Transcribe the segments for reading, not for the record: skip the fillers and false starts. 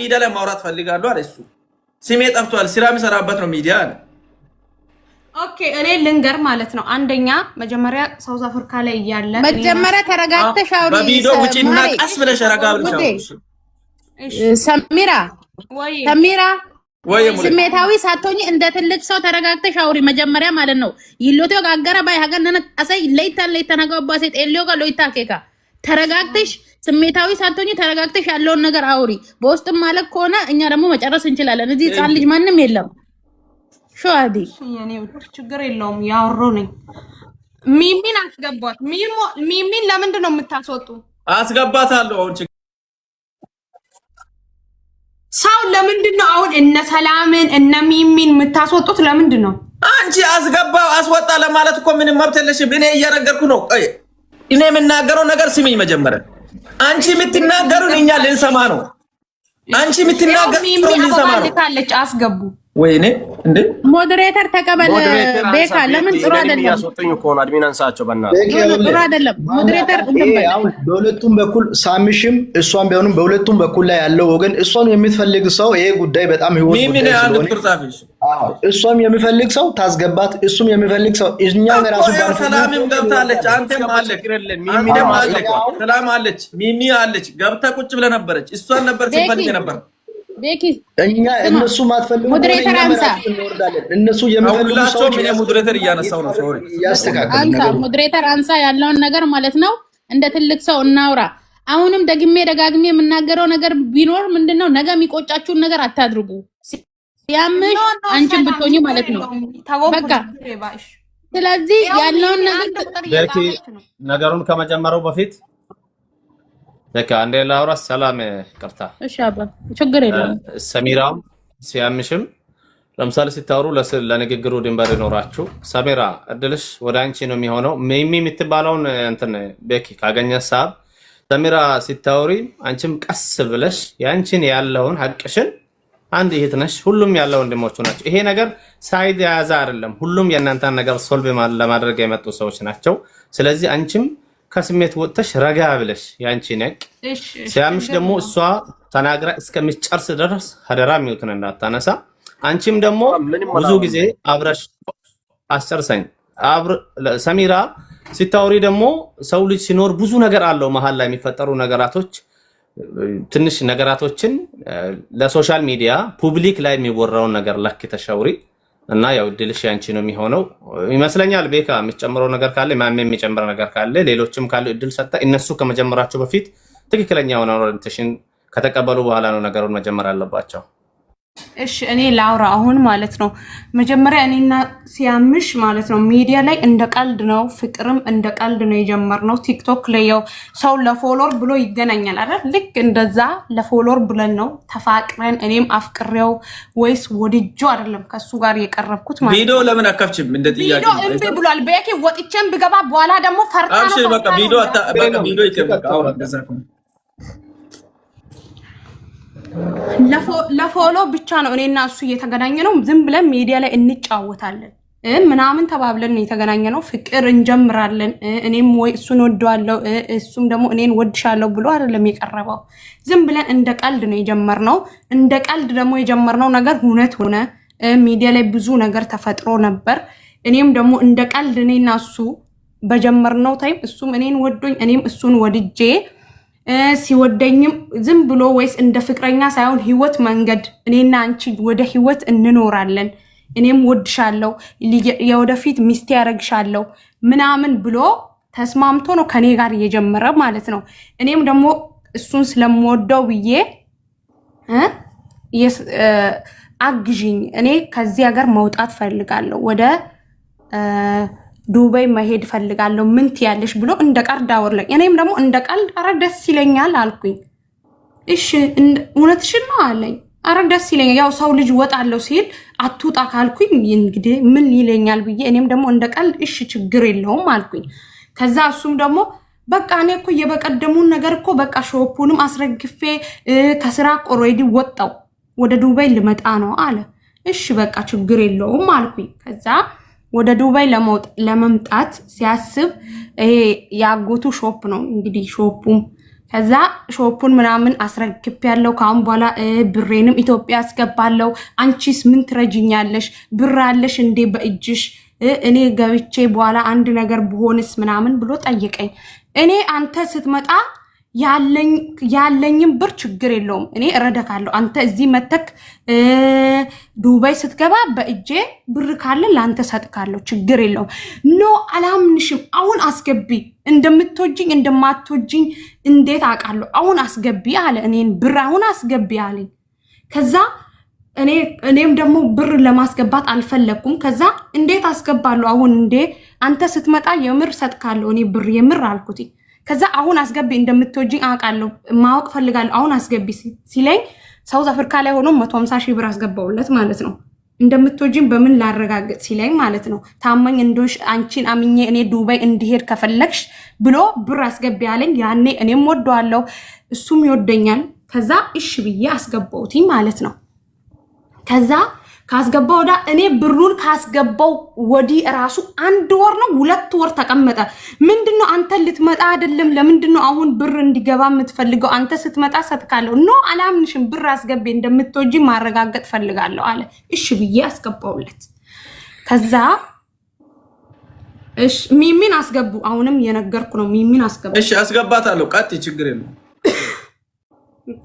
ሚዲያ ላይ ማውራት ፈልጋለሁ አለ እሱ። ስሜ ጠፍቷል፣ ስራ የሚሰራበት ነው ሚዲያ አለ። ኦኬ እኔ ልንገር ማለት ነው። አንደኛ መጀመሪያ ሳውዝ አፍሪካ ላይ እያለ መጀመሪያ ተረጋግተሽ አውሪ። በቪዲዮ ውጪና ቀስ ብለሽ ረጋ ብለሽ አውሪ። ሰሚራ ወይ ስሜታዊ ሳትሆኚ እንደ ትልቅ ሰው ተረጋግተሽ አውሪ መጀመሪያ ማለት ነው። ይሎቴ ጋገራ ባይ ሀገነነ አሳይ ለይታ ነገባ ሴት ኤሊዮ ጋር ለይታ ከካ ተረጋግተሽ ስሜታዊ ሳትሆኚ ተረጋግተሽ ያለውን ነገር አውሪ። በውስጥም ማለት ከሆነ እኛ ደግሞ መጨረስ እንችላለን። እዚህ ህፃን ልጅ ማንም የለም። ሹአዲ የኔ ችግር የለውም ያወሮ ነኝ። ሚሚን አስገባት። ሚሚን ለምንድን ነው የምታስወጡ? አስገባታለሁ አሁን ሰው ለምንድን ነው አሁን እነ ሰላምን እነ ሚሚን የምታስወጡት? ለምንድን ነው? አንቺ አስወጣ ለማለት እኮ ምንም መብት የለሽም። እኔ እየነገርኩ ነው። እኔ የምናገረው ነገር ስሚኝ መጀመሪያ። አንቺ የምትናገሩን እኛ ልንሰማ ነው። አንቺ የምትናገሩን ልንሰማ ነው። ካለች አስገቡ ወይኔ እንዴ ሞዴሬተር ተቀበለ። ቤካ ለምን ጥሩ አይደለም? ያስወጡኝ እኮ ነው አድሚን አንሳቸው በእናትህ ጥሩ አይደለም። ሞዴሬተር በሁለቱም በኩል ሳምሽም እሷም ቢሆንም በሁለቱም በኩል ላይ ያለው ወገን እሷን የሚፈልግ ሰው ይሄ ጉዳይ በጣም ህይወት እሷም የሚፈልግ ሰው ታስገባት፣ እሱም የሚፈልግ ሰው እኛም ራሱ ሰላምም ገብታለች፣ አንተም አለክ፣ ሚሚም አለች፣ ሰላም አለች፣ ሚሚ አለች። ገብታ ቁጭ ብለ ነበረች። እሷን ነበር ሲፈልግ ነበር። ቤኪ እኛ እነሱ ማትፈልጉ ሞዴሬተር አንሳ። እነሱ የሚፈልጉ ሰው እኔ ሞዴሬተር እያነሳው ነው። ሶሪ ያስተካክል ነገር ሞዴሬተር አንሳ ያለውን ነገር ማለት ነው። እንደ ትልቅ ሰው እናውራ። አሁንም ደግሜ ደጋግሜ የምናገረው ነገር ቢኖር ምንድነው ነገ የሚቆጫችሁን ነገር አታድርጉ። ያምሽ አንቺን ብትሆኚ ማለት ነው በቃ። ስለዚህ ያለውን ነገር ቤኪ ነገሩን ከመጀመሪያው በፊት በቃ አንዴ ላውራ። ሰላም ይቅርታ። እሺ አባ ችግር የለም። ሰሚራም ሲያምሽም ለምሳሌ ሲታወሩ ለንግግሩ ድንበር ይኖራችሁ። ሰሚራ እድልሽ ወደ አንቺ ነው የሚሆነው። ሚሚ የምትባለውን እንትን ቤኪ ካገኘ ሳብ ሰሚራ ሲታወሪ አንቺም ቀስ ብለሽ ያንቺን ያለውን ሐቅሽን አንድ እህት ነሽ። ሁሉም ያለው ወንድሞቹ ናቸው። ይሄ ነገር ሳይድ ያዛ አይደለም። ሁሉም የእናንተን ነገር ሶልቭ ለማድረግ የመጡ ሰዎች ናቸው። ስለዚህ አንቺም ከስሜት ወጥተሽ ረጋ ብለሽ ያንቺ ነቅ ሲያምሽ ደግሞ እሷ ተናግራ እስከምትጨርስ ድረስ ሀደራ ሚውትን እንዳታነሳ። አንቺም ደግሞ ብዙ ጊዜ አብረሽ አስጨርሰኝ። ሰሚራ ሲታወሪ ደግሞ ሰው ልጅ ሲኖር ብዙ ነገር አለው መሃል ላይ የሚፈጠሩ ነገራቶች፣ ትንሽ ነገራቶችን ለሶሻል ሚዲያ ፑብሊክ ላይ የሚወራውን ነገር ለክ ተሸውሪ እና ያው ድልሽ ያንቺ ነው የሚሆነው ይመስለኛል። ቤካ የምትጨምረው ነገር ካለ ማም የሚጨምረው ነገር ካለ ሌሎችም ካሉ እድል ሰጣ። እነሱ ከመጀመራቸው በፊት ትክክለኛ የሆነ ኦሪንቴሽን ከተቀበሉ በኋላ ነው ነገሩን መጀመር አለባቸው። እሺ እኔ ላውራ አሁን ማለት ነው። መጀመሪያ እኔና ሲያምሽ ማለት ነው ሚዲያ ላይ እንደ ቀልድ ነው፣ ፍቅርም እንደ ቀልድ ነው የጀመርነው። ቲክቶክ ላይ ያው ሰው ለፎሎወር ብሎ ይገናኛል አይደል? ልክ እንደዛ ለፎሎወር ብለን ነው ተፋቅረን፣ እኔም አፍቅሬው ወይስ ወድጆ አይደለም ከሱ ጋር የቀረብኩት ማለት ነው። ቪዲዮ ለምን አከፍችም? እንደ ጥያቄ ቪዲዮ እምቢ ብሏል። በቂ ወጥቼም ብገባ በኋላ ደግሞ ፈርታ ነው። እሺ በቃ ቪዲዮ ይከፈት አውራ እንደዛ ነው። ለፎሎ ብቻ ነው እኔና እሱ እየተገናኘ ነው። ዝም ብለን ሚዲያ ላይ እንጫወታለን ምናምን ተባብለን የተገናኘ ነው። ፍቅር እንጀምራለን። እኔም ወይ እሱን ወደዋለሁ እሱም ደግሞ እኔን ወድሻለሁ ብሎ አይደለም የቀረበው። ዝም ብለን እንደ ቀልድ ነው የጀመርነው። እንደ ቀልድ ደግሞ የጀመርነው ነገር እውነት ሆነ። ሚዲያ ላይ ብዙ ነገር ተፈጥሮ ነበር። እኔም ደግሞ እንደ ቀልድ እኔና እሱ በጀመርነው ታይም እሱም እኔን ወዶኝ እኔም እሱን ወድጄ ሲወደኝም ዝም ብሎ ወይስ እንደ ፍቅረኛ ሳይሆን ህይወት መንገድ እኔና አንቺ ወደ ህይወት እንኖራለን፣ እኔም ወድሻለሁ፣ የወደፊት ሚስቴ ያረግሻለሁ ምናምን ብሎ ተስማምቶ ነው ከኔ ጋር እየጀመረ ማለት ነው። እኔም ደግሞ እሱን ስለምወደው ብዬ አግዥኝ፣ እኔ ከዚህ ሀገር መውጣት ፈልጋለሁ፣ ወደ ዱባይ መሄድ ፈልጋለሁ፣ ምን ትያለሽ ብሎ እንደ ቀልድ አወራኝ። እኔም ደግሞ እንደ ቀልድ አረ ደስ ይለኛል አልኩኝ። እሺ እውነትሽን ነው አለኝ። አረ ደስ ይለኛል፣ ያው ሰው ልጅ ወጣለሁ ሲል አትውጣ ካልኩኝ እንግዲህ ምን ይለኛል ብዬ እኔም ደግሞ እንደ ቀልድ እሺ ችግር የለውም አልኩኝ። ከዛ እሱም ደግሞ በቃ እኔ እኮ የበቀደሙን ነገር እኮ በቃ ሾፑንም አስረግፌ ከስራ ኦልሬዲ ወጣው ወደ ዱባይ ልመጣ ነው አለ። እሺ በቃ ችግር የለውም አልኩኝ። ከዛ ወደ ዱባይ ለመምጣት ሲያስብ ይሄ ያጎቱ ሾፕ ነው እንግዲህ ሾፑም ከዛ ሾፑን ምናምን አስረክብ ያለው ካሁን በኋላ ብሬንም ኢትዮጵያ አስገባለሁ። አንቺስ ምን ትረጅኛለሽ? ብር አለሽ እንዴ በእጅሽ? እኔ ገብቼ በኋላ አንድ ነገር ብሆንስ ምናምን ብሎ ጠየቀኝ። እኔ አንተ ስትመጣ ያለኝም ብር ችግር የለውም እኔ እረዳካለሁ። አንተ እዚህ መተክ ዱባይ ስትገባ በእጄ ብር ካለ ላንተ ሰጥካለሁ ችግር የለውም። ኖ አላምንሽም። አሁን አስገቢ። እንደምትወጂኝ እንደማትወጂኝ እንዴት አውቃለሁ? አሁን አስገቢ አለ። እኔን ብር አሁን አስገቢ አለኝ። ከዛ እኔም ደግሞ ብር ለማስገባት አልፈለኩም። ከዛ እንዴት አስገባለሁ አሁን? እንዴ አንተ ስትመጣ የምር ሰጥካለሁ እኔ ብር የምር አልኩት። ከዛ አሁን አስገቢ እንደምትወጂኝ አውቃለሁ ማወቅ ፈልጋለሁ አሁን አስገቢ ሲለኝ ሳውዝ አፍሪካ ላይ ሆኖ 150 ሺህ ብር አስገባውለት ማለት ነው። እንደምትወጂኝ በምን ላረጋግጥ ሲለኝ ማለት ነው። ታማኝ እንደሆንሽ አንቺን አምኜ እኔ ዱባይ እንዲሄድ ከፈለግሽ ብሎ ብር አስገቢ ያለኝ። ያኔ እኔም ወደዋለሁ እሱም ይወደኛል። ከዛ እሺ ብዬ አስገባውት ማለት ነው። ከዛ ካስገባው ወዳ እኔ ብሩን ካስገባው ወዲ ራሱ 1 ወር ነው 2 ወር ተቀመጠ። ምንድነው አንተ ልትመጣ አይደለም? ለምንድነው አሁን ብር እንዲገባ የምትፈልገው? አንተ ስትመጣ ሰጥካለሁ። ኖ አላምንሽም። ብር አስገቢ እንደምትወጂ ማረጋገጥ ፈልጋለሁ አለ። እሺ ብዬ አስገባውለት። ከዛ እሺ ሚሚን አስገቡ። አሁንም የነገርኩ ነው። ሚሚን አስገቡ። እሺ አስገባታለሁ። ቀጥ ችግር የለም።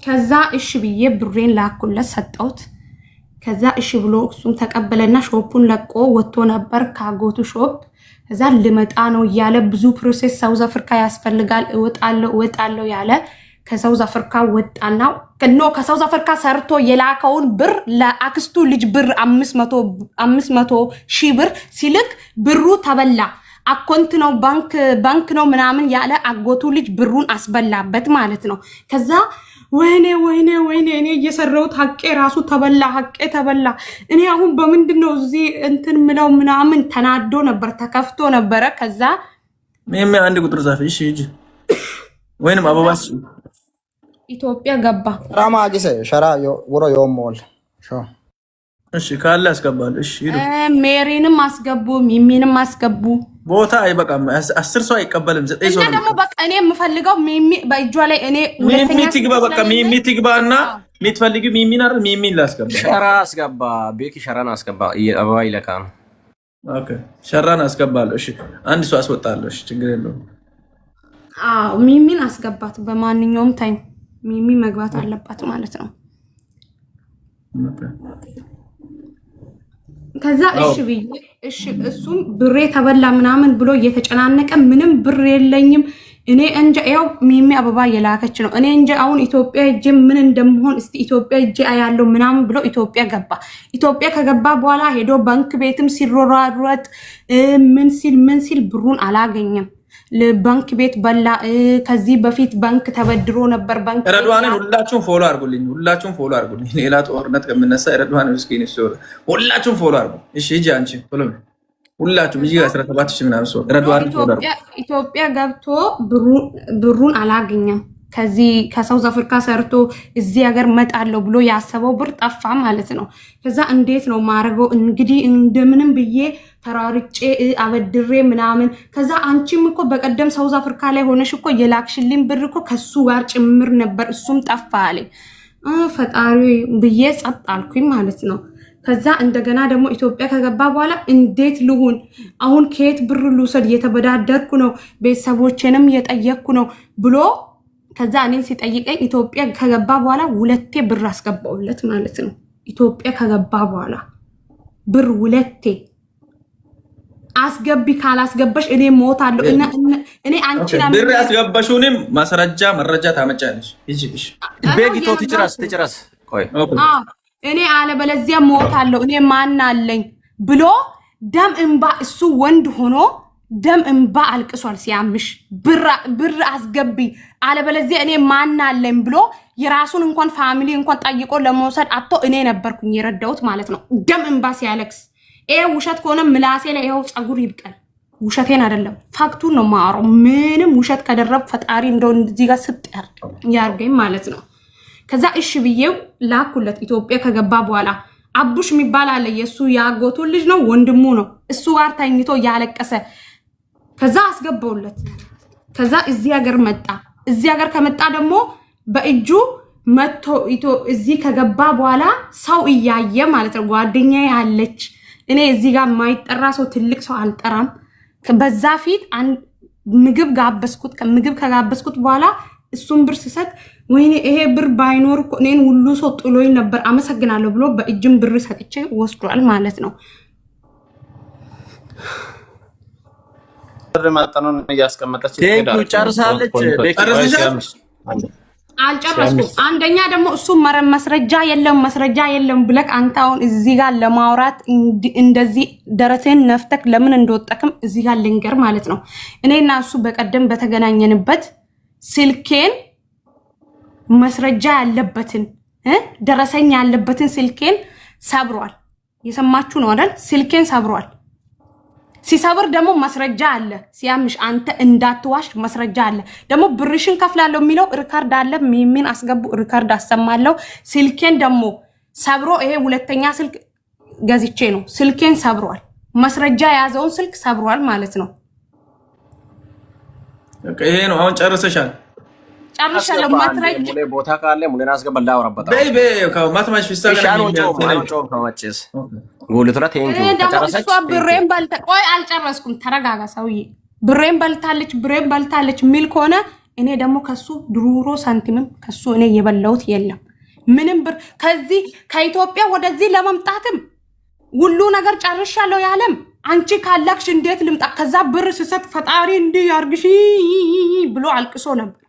ከዛ እሺ ብዬ ብሬን ላኩለት ሰጠውት። ከዛ እሺ ብሎ እሱም ተቀበለና ሾፑን ለቆ ወጥቶ ነበር ካጎቱ ሾፕ። ከዛ ልመጣ ነው እያለ ብዙ ፕሮሰስ ሳውዝ አፍሪካ ያስፈልጋል እወጣለሁ ያለ ከሳውዝ አፍሪካ ወጣና ከሳውዝ አፍሪካ ሰርቶ የላከውን ብር ለአክስቱ ልጅ ብር 500 ሺህ ብር ሲልክ ብሩ ተበላ። አካውንት ነው ባንክ ነው ምናምን ያለ አጎቱ ልጅ ብሩን አስበላበት ማለት ነው። ከዛ ወይኔ እኔ እየሰራሁት ሀቄ ራሱ ተበላ። እኔ አሁን በምንድነው እዚህ እንትን ምለው ምናምን ተናዶ ነበር፣ ተከፍቶ ነበረ። ከዛ አንድ ቁጥር ጻፍ። እሺ ሂጂ ወይንም አበባስ ኢትዮጵያ ገባ። ራማ አጊሰ ሸራ ወሮ የሞል እሺ ካለ አስገባል። እሺ ሂዱ። ሜሪንም አስገቡ፣ ሚሚንም አስገቡ። ቦታ አይበቃም። 10 ሰው አይቀበልም። 9 ሰው ነው ደግሞ በቃ እኔ የምፈልገው ሚሚ በእጇ ላይ እኔ ሚሚ ትግባ። በቃ ሚሚ ትግባና የምትፈልጊው ሚሚን አይደል? ሚሚን ላስገባ። ሸራ አስገባ። ቤኪ ሸራን አስገባ። አበባ ይለካ ነው። ኦኬ ሸራን አስገባለሁ። እሺ አንድ ሰው አስወጣለሁ። እሺ ችግር የለውም። ሚሚን አስገባት። በማንኛውም ታይም ሚሚ መግባት አለባት ማለት ነው። ከዛ እሺ ብዬ እሺ እሱም ብሬ ተበላ ምናምን ብሎ እየተጨናነቀ ምንም ብር የለኝም እኔ እንጃ። ያው ሚሚ አበባ የላከች ነው። እኔ እንጃ አሁን ኢትዮጵያ ሄጄ ምን እንደምሆን እስቲ ኢትዮጵያ ሄጄ አያለው ምናምን ብሎ ኢትዮጵያ ገባ። ኢትዮጵያ ከገባ በኋላ ሄዶ ባንክ ቤትም ሲሮራሩት ምን ሲል ብሩን አላገኘም። ለባንክ ቤት በላ። ከዚህ በፊት ባንክ ተበድሮ ነበር። ባንክ ረድዋንን ሁላችሁም ፎሎ አድርጉልኝ። ሌላ ጦርነት ከምነሳ ረድዋን ምስኪን ይስወር ሁላችሁም ፎሎ አድርጉ። እሺ ሂጂ አንቺ ፎሎ ሁላችሁም እዚህ 17 ሺህ ምናምን ሰው ረድዋንን ፎሎ አድርጉ። ኢትዮጵያ ገብቶ ብሩን አላገኘም። ከሳውዝ አፍሪካ ሰርቶ እዚህ ሀገር መጣለው ብሎ ያሰበው ብር ጠፋ ማለት ነው። ከዛ እንዴት ነው ማረገው? እንግዲህ እንደምንም ብዬ ተራርጬ አበድሬ ምናምን። ከዛ አንቺም እኮ በቀደም ሳውዝ አፍሪካ ላይ ሆነሽ እኮ የላክሽልኝ ብር እኮ ከሱ ጋር ጭምር ነበር፣ እሱም ጠፋ አለኝ። ፈጣሪ ብዬ ጸጥ አልኩኝ ማለት ነው። ከዛ እንደገና ደግሞ ኢትዮጵያ ከገባ በኋላ እንዴት ልሁን አሁን? ከየት ብር ልውሰድ? እየተበዳደርኩ ነው፣ ቤተሰቦቼንም እየጠየቅኩ ነው ብሎ ከዛ እኔን ሲጠይቀኝ ኢትዮጵያ ከገባ በኋላ 2 ብር አስገባውለት ማለት ነው። ኢትዮጵያ ከገባ በኋላ ብር 2 አስገቢ፣ ካላስገባሽ እኔ ሞታለሁ። እኔ አንቺ ብር ያስገባሽውንም ማስረጃ መረጃ ታመጫለሽ። ይጂሽ ቤጊቶ ትጭራስ ቆይ እኔ አለበለዚያ ሞታለሁ። እኔ ማን አለኝ ብሎ ደም እንባ እሱ ወንድ ሆኖ ደም እንባ አልቅሷል። ሲያምሽ ብር አስገቢ አለበለዚያ እኔ ማን አለኝ ብሎ የራሱን እንኳን ፋሚሊ እንኳን ጠይቆ ለመውሰድ አጥቶ እኔ ነበርኩኝ የረዳሁት ማለት ነው። ደም እንባ ሲያለቅስ ውሸት ከሆነ ምላሴ ላይ ይኸው ፀጉር ይብቀል። ውሸቴን አይደለም ፋክቱን ነው ማወራው። ምንም ውሸት ከደረብ ፈጣሪ እንደው እዚህ ጋር ስጥ ያርገኝ ማለት ነው። ከዛ እሺ ብዬው ላኩለት። ኢትዮጵያ ከገባ በኋላ አቡሽ የሚባል አለ። የሱ ያጎቱ ልጅ ነው፣ ወንድሙ ነው። እሱ ጋር ተኝቶ ያለቀሰ። ከዛ አስገባውለት። ከዛ እዚህ ሀገር መጣ። እዚህ ሀገር ከመጣ ደግሞ በእጁ መቶ እዚህ ከገባ በኋላ ሰው እያየ ማለት ነው። ጓደኛዬ ያለች እኔ እዚህ ጋር የማይጠራ ሰው ትልቅ ሰው አልጠራም። በዛ ፊት ምግብ ጋበስኩት። ምግብ ከጋበስኩት በኋላ እሱን ብር ሲሰጥ ወይኔ ይሄ ብር ባይኖር እኮ እኔን ሁሉ ሰው ጥሎኝ ነበር አመሰግናለሁ ብሎ በእጅም ብር ሰጥቼ ወስዷል ማለት ነው። ማጠኑን እያስቀመጠች ጨርሳለች። አልጨረስኩም። አንደኛ ደግሞ እሱ መስረጃ የለም ብለክ አንተ አሁን እዚህ ጋር ለማውራት እንደዚህ ደረትህን ነፍተክ ለምን እንደወጣክም እዚህ ጋር ልንገር ማለት ነው። እኔና እሱ በቀደም በተገናኘንበት ስልኬን መስረጃ ያለበትን ደረሰኛ ያለበትን ስልኬን ሰብሯል። የሰማችሁ ነው አይደል? ስልኬን ሰብሯል። ሲሰብር ደግሞ መስረጃ አለ። ሲያምሽ አንተ እንዳትዋሽ መስረጃ አለ። ደግሞ ብርሽን ከፍላለሁ የሚለው ሪካርድ አለ። ሚሚን አስገቡ ሪካርድ አሰማለሁ። ስልኬን ደግሞ ሰብሮ ይሄ ሁለተኛ ስልክ ገዝቼ ነው። ስልኬን ሰብሯል። መስረጃ የያዘውን ስልክ ሰብሯል ማለት ነው። ይሄ ነው። አሁን ጨርሰሻል? ጨርሻለሁ። ማትረጅ ቦታ ካለ ሙሌን አስገባ ላውራበታ በይ ከማትማሽ ፍስታጋ ጉልትራ ቴንኪ ተጨረሰች። ብሬን በልታ ቆይ አልጨረስኩም። ተረጋጋ ሰውዬ። ብሬን በልታለች ሚል ከሆነ እኔ ደግሞ ከሱ ድሩሮ ሳንቲምም ከሱ እኔ የበላሁት የለም ምንም ብር። ከዚህ ከኢትዮጵያ ወደዚህ ለመምጣትም ሁሉ ነገር ጨርሻለሁ ያለም አንቺ ካላክሽ እንዴት ልምጣ? ከዛ ብር ስሰጥ ፈጣሪ እንዲህ ያርግሽ ብሎ አልቅሶ ነበር።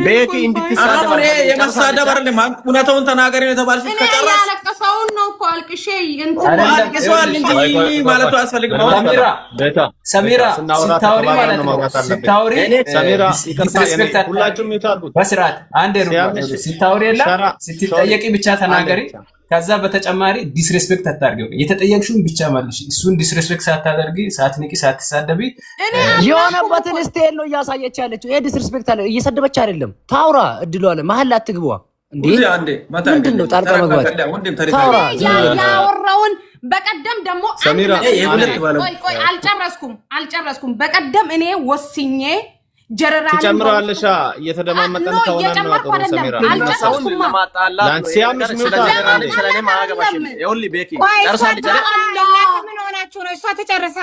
ቤኪ እንድትሳደብ የመሳደብ አይደለም። እውነታውን ተናገሪ ነው የተባልሽ። ከጨረስ ያለቀሰውን ነው እኮ አልቅሼ አልቅሷል እንጂ ማለቱ አያስፈልግም። ሰሚራ ስታወሪ ማለት ነው። ስታወሪ ሰሚራ ሁላችሁም ይታርጉት በስርዓት አንዴ ነው ስታወሪ የለ ስትጠየቂ ብቻ ተናገሪ። ከዛ በተጨማሪ ዲስሬስፔክት አታርጊው። የተጠየቅሽውን ብቻ መልሽ። እሱን ዲስሬስፔክት ሳታደርጊ ሳትንቂ ሳትሳደቢ የሆነበትን ስቴል ነው እያሳየች ያለችው። ይሄ ዲስሬስፔክት አለ። እየሰደበች አይደለም። ታውራ እድሏ አለ። መሀል አትግባ እንዴ! ምንድን ነው ጣልቃ መግባት? ታውራ ያወራውን በቀደም ደግሞ ቆይ አልጨረስኩም። በቀደም እኔ ወስኜ ጀነራል ትጨምራለሽ። እየተደማመጠን ተወናን ነው አጥሩ ሰሚራ ሰውን ለማጣላ ላንሲያምሽ ጀነራል ስለኔ ማጋባሽም ይሁን ሊቤኪ ጨርሳለች አይደል? ምን ሆናችሁ ነው? እሷ ተጨርሳ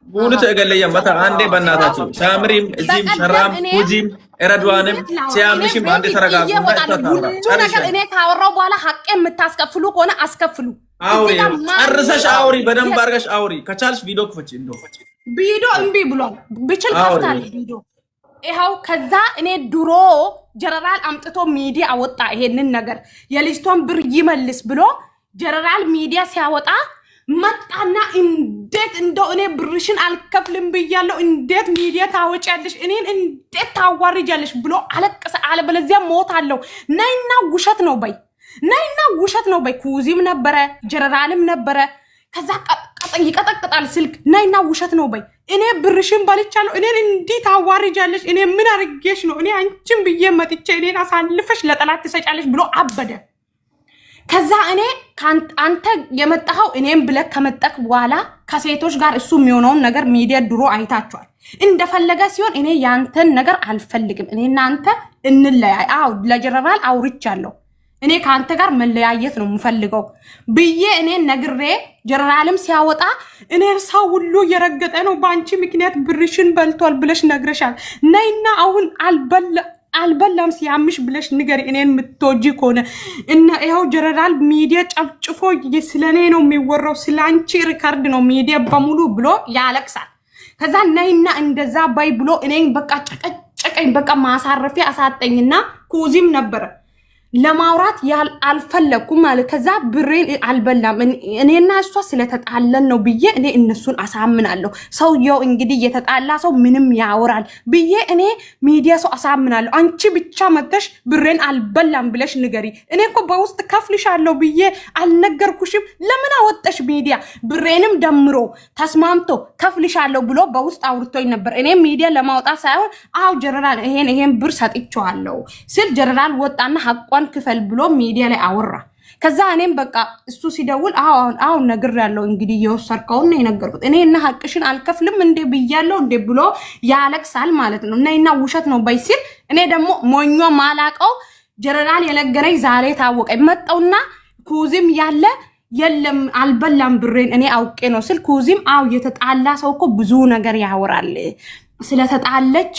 ጉልት እገለየም በታ አንዴ በእናታችሁ ሳምሪም እዚህም ሸራም ሁጂም ኤረድዋንም ሲያምሽም አንዴ ተረጋጉና ነገር እኔ ካወራው በኋላ ሀቅ የምታስከፍሉ ከሆነ አስከፍሉ። አውሪ ጨርሰሽ አውሪ፣ በደንብ አድርገሽ አውሪ። ከቻልሽ ቪዲዮ ክፈች። ቪዲዮ እምቢ ብሏል። ብችል ከፍታለሁ ቪዲዮ። ይኸው ከዛ እኔ ድሮ ጀነራል አምጥቶ ሚዲያ አወጣ ይሄንን ነገር የሊስቶን ብር ይመልስ ብሎ ጀነራል ሚዲያ ሲያወጣ መጣና እንዴት እንደው እኔ ብርሽን አልከፍልም ብያለሁ፣ እንዴት ሚዲያ ታወጫለሽ፣ እኔን እንዴት ታዋርጃለሽ ብሎ አለቀሰ። አለበለዚያ ሞታለሁ። ነይና ውሸት ነው በይ። ኩዚም ነበረ ጀነራልም ነበረ። ከዛ ይቀጠቅጣል ስልክ። ነይና ውሸት ነው በይ። እኔ ብርሽን በልቻለሁ፣ እኔን እንዲህ ታዋርጃለሽ፣ እኔ ምን አርጌሽ ነው? እኔ አንቺን ብዬ መጥቼ እኔን አሳልፈሽ ለጠላት ትሰጫለሽ ብሎ አበደ። ከዛ እኔ አንተ የመጣኸው እኔም ብለህ ከመጣክ በኋላ ከሴቶች ጋር እሱ የሚሆነውን ነገር ሚዲያ ድሮ አይታችኋል። እንደፈለገ ሲሆን እኔ ያንተን ነገር አልፈልግም። እኔና አንተ እንለያይ። አዎ ለጀነራል አውርቻለሁ። እኔ ከአንተ ጋር መለያየት ነው የምፈልገው ብዬ እኔ ነግሬ ጀነራልም ሲያወጣ እኔ ሰው ሁሉ እየረገጠ ነው በአንቺ ምክንያት ብርሽን በልቷል ብለሽ ነግረሻል። ነይና አሁን አልበላም ሲያምሽ ብለሽ ንገሪ። እኔን የምትወጂ ከሆነ እና ይኸው ጀነራል ሚዲያ ጨፍጭፎ ስለኔ ነው የሚወራው፣ ስላንቺ ሪካርድ ነው ሚዲያ በሙሉ ብሎ ያለቅሳል። ከዛ ነይና እንደዛ ባይ ብሎ እኔን በቃ ጨቀጨቀኝ። በቃ ማሳረፊያ አሳጠኝና ኩዚም ነበረ ለማውራት አልፈለኩም ማለት። ከዛ ብሬን አልበላም እኔና እሷ ስለተጣለን ነው ብዬ እኔ እነሱን አሳምናለሁ። ሰውየው እንግዲህ የተጣላ ሰው ምንም ያወራል ብዬ እኔ ሚዲያ ሰው አሳምናለሁ። አንቺ ብቻ መተሽ ብሬን አልበላም ብለሽ ንገሪ። እኔ እኮ በውስጥ ከፍልሻለሁ ብዬ አልነገርኩሽም? ለምን አወጣሽ ሚዲያ? ብሬንም ደምሮ ተስማምቶ ከፍልሻለሁ ብሎ በውስጥ አውርቶኝ ነበር። እኔ ሚዲያ ለማውጣት ሳይሆን አው ጀነራል ይሄን ብር ሰጥቼዋለሁ ስል ጀነራል ወጣና ሐቋ ክፈል ብሎ ሚዲያ ላይ አወራ። ከዛ እኔም በቃ እሱ ሲደውል አሁን ነግሬያለሁ እንግዲህ እየወሰድከውን ነው የነገርኩት እኔ እና ሀቅሽን አልከፍልም እንዴ ብያለሁ እንዴ ብሎ ያለቅሳል ማለት ነው። እና ውሸት ነው ባይ ሲል እኔ ደግሞ ሞኞ ማላቀው ጀነራል የነገረኝ ዛሬ ታወቀ መጣውና ኩዚም ያለ የለም አልበላም ብሬን እኔ አውቄ ነው ስል ኩዚም የተጣላ ሰው እኮ ብዙ ነገር ያወራል ስለተጣለች